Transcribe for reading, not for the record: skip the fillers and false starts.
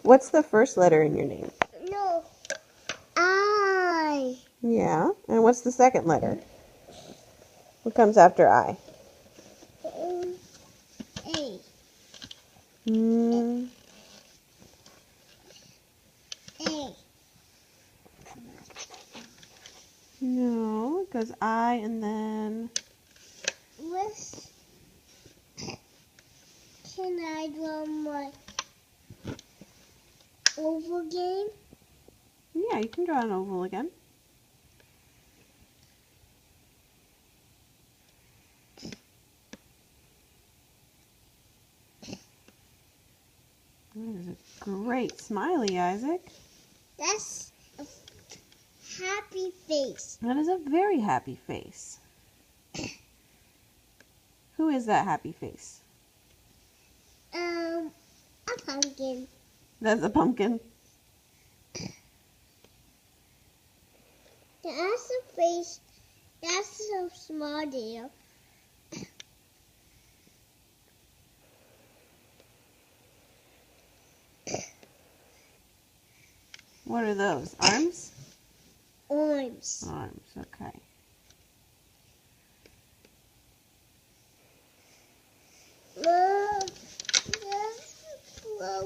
What's the first letter in your name? No. I. Yeah. And what's the second letter? What comes after I? A. Mm, A. no, it goes I and then... What's... Can I draw my oval game? Yeah, you can draw an oval again. That is a great smiley, Isaac. That's a happy face. That is a very happy face. Who is that happy face? A pumpkin. That's a pumpkin. That's a face. That's so small deal. What are those? Arms? Arms. Arms, okay. Mom,